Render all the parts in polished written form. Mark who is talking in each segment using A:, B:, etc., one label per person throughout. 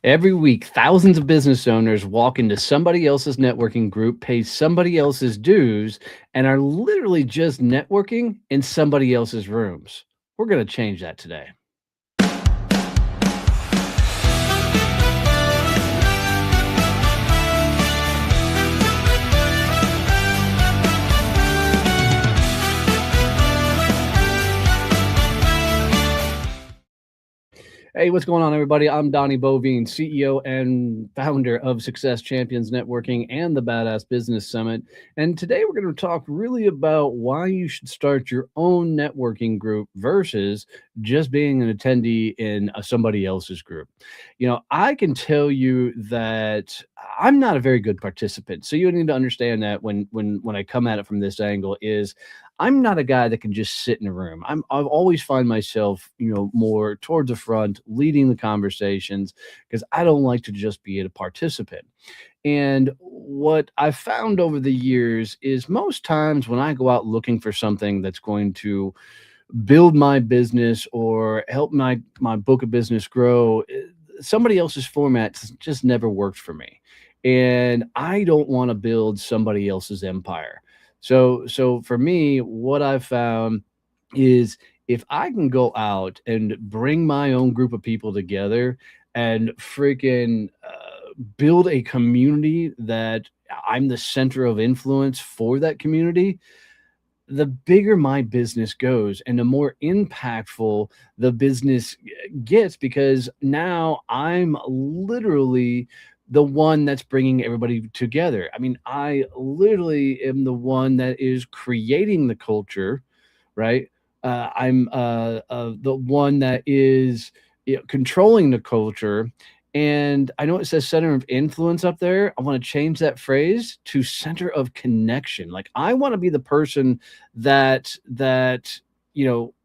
A: Every week, thousands of business owners walk into somebody else's networking group, pay somebody else's dues, and are literally just networking in somebody else's rooms. We're going to change that today. Hey, what's going on, everybody? I'm Donnie Bovine, CEO and founder of Success Champions Networking and the Badass Business Summit. And today we're going to talk really about why you should start your own networking group versus just being an attendee in somebody else's group. I can tell you that I'm not a very good participant. So you need to understand that when I come at it from this angle is I'm not a guy that can just sit in a room. I've always find myself, more towards the front, leading the conversations because I don't like to just be a participant. And what I've found over the years is most times when I go out looking for something that's going to build my business or help my book of business grow, somebody else's format just never worked for me. And I don't want to build somebody else's empire. So for me, what I've found is if I can go out and bring my own group of people together and freaking build a community that I'm the center of influence for that community, the bigger my business goes and the more impactful the business gets because now I'm literally the one that's bringing everybody together. I mean, I literally am the one that is creating the culture, right? I'm the one that is controlling the culture. And I know it says center of influence up there. I want to change that phrase to center of connection. Like I want to be the person that you know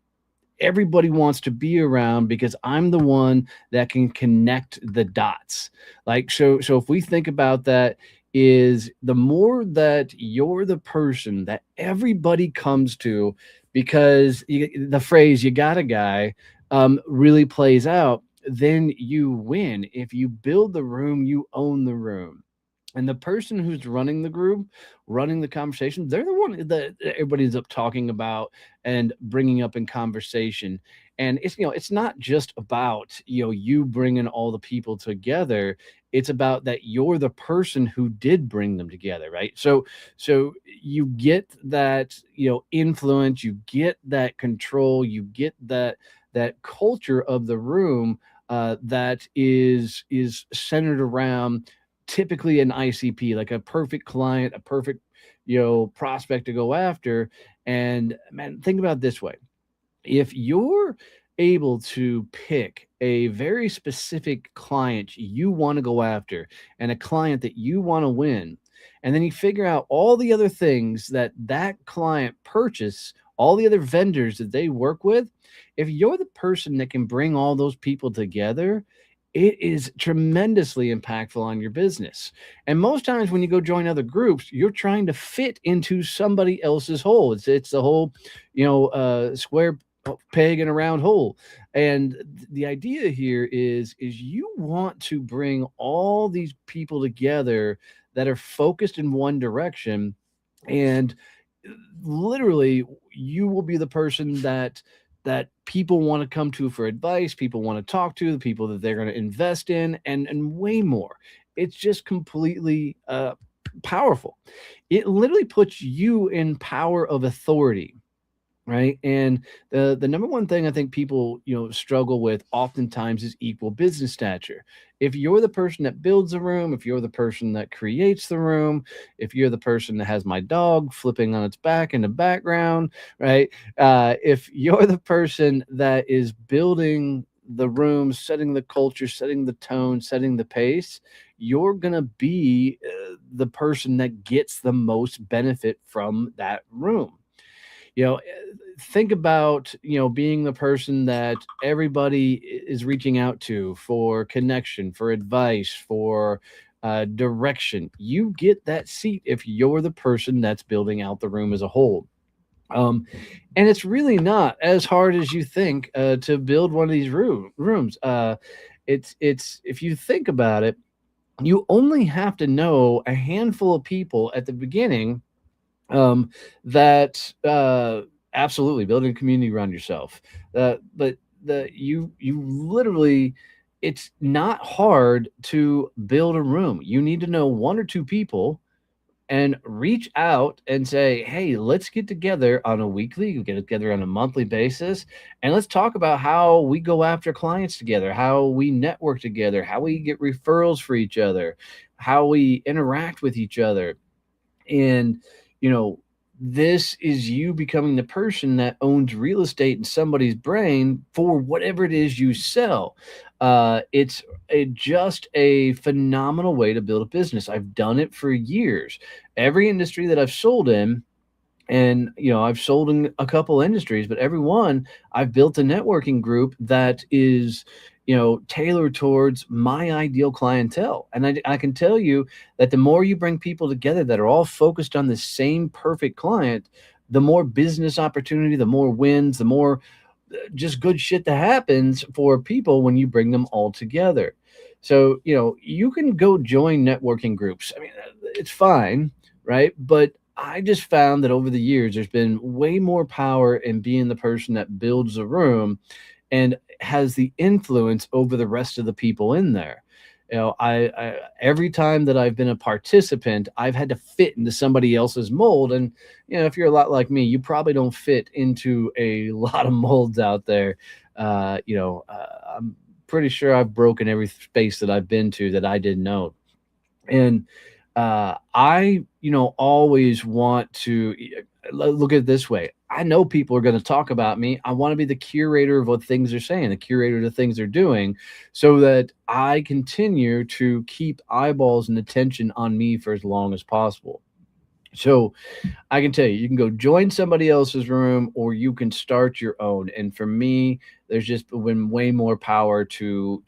A: everybody wants to be around because I'm the one that can connect the dots. Like so if we think about that is the more that you're the person that everybody comes to because the phrase you got a guy really plays out, then you win. If you build the room, you own the room. And the person who's running the group, running the conversation, they're the one that everybody's up talking about and bringing up in conversation. And it's not just about you bringing all the people together. It's about that you're the person who did bring them together, right? So you get that influence, you get that control, you get that culture of the room that is centered around typically an ICP, like a perfect client, a perfect, prospect to go after. And man, think about it this way. If you're able to pick a very specific client you want to go after and a client that you want to win, and then you figure out all the other things that that client purchase, all the other vendors that they work with, if you're the person that can bring all those people together, it is tremendously impactful on your business. And most times when you go join other groups, you're trying to fit into somebody else's hole. It's the whole, square peg in a round hole. And the idea here is you want to bring all these people together that are focused in one direction, and literally you will be the person that people want to come to for advice, people want to talk to, the people that they're going to invest in, and way more. It's just completely powerful. It literally puts you in power of authority, right? And the number one thing I think people struggle with oftentimes is equal business stature. If you're the person that builds the room, if you're the person that creates the room, if you're the person that has my dog flipping on its back in the background, right? If you're the person that is building the room, setting the culture, setting the tone, setting the pace, you're going to be the person that gets the most benefit from that room. you know think about being the person that everybody is reaching out to for connection, for advice, for direction. You get that seat if you're the person that's building out the room as a whole. um, and it's really not as hard as you think to build one of these rooms. It's if you think about it, you only have to know a handful of people at the beginning, um, that absolutely building a community around yourself. But you literally, it's not hard to build a room. You need to know one or two people and reach out and say, hey, let's get together on a weekly, get together on a monthly basis, and let's talk about how we go after clients together, how we network together, how we get referrals for each other, how we interact with each other. And, you know, this is you becoming the person that owns real estate in somebody's brain for whatever it is you sell. It's just a phenomenal way to build a business. I've done it for years. Every industry that I've sold in, and I've sold in a couple industries, but every one I've built a networking group that is tailored towards my ideal clientele. And I can tell you that the more you bring people together that are all focused on the same perfect client, the more business opportunity, the more wins, the more just good shit that happens for people when you bring them all together. So you can go join networking groups. I mean, it's fine, right? But I just found that over the years, there's been way more power in being the person that builds a room and has the influence over the rest of the people in there. I every time that I've been a participant, I've had to fit into somebody else's mold. And if you're a lot like me, you probably don't fit into a lot of molds out there. I'm pretty sure I've broken every space that I've been to that I didn't know. And I always want to look at it this way. I know people are going to talk about me. I want to be the curator of what things they're saying, the curator of the things they're doing, so that I continue to keep eyeballs and attention on me for as long as possible. So I can tell you, you can go join somebody else's room or you can start your own. And for me, there's just been way more power to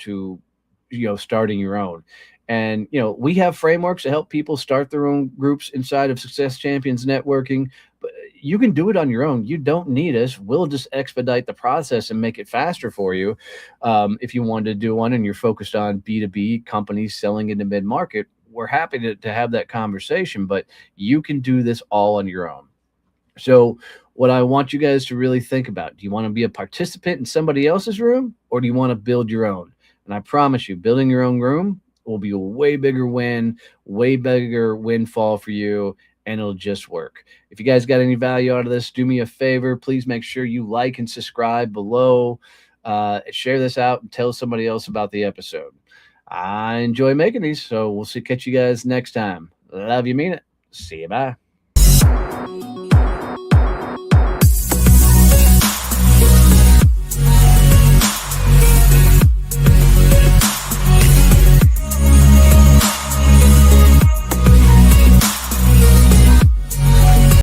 A: starting your own. And we have frameworks to help people start their own groups inside of Success Champions Networking, but you can do it on your own. You don't need us. We'll just expedite the process and make it faster for you. If you wanted to do one and you're focused on B2B companies selling into mid-market, we're happy to have that conversation, but you can do this all on your own. So what I want you guys to really think about, do you want to be a participant in somebody else's room, or do you want to build your own? And I promise you, building your own room will be a way bigger win, way bigger windfall for you, and it'll just work. If you guys got any value out of this, do me a favor. Please make sure you like and subscribe below. Share this out and tell somebody else about the episode. I enjoy making these, so we'll catch you guys next time. Love you, mean it. See you, bye.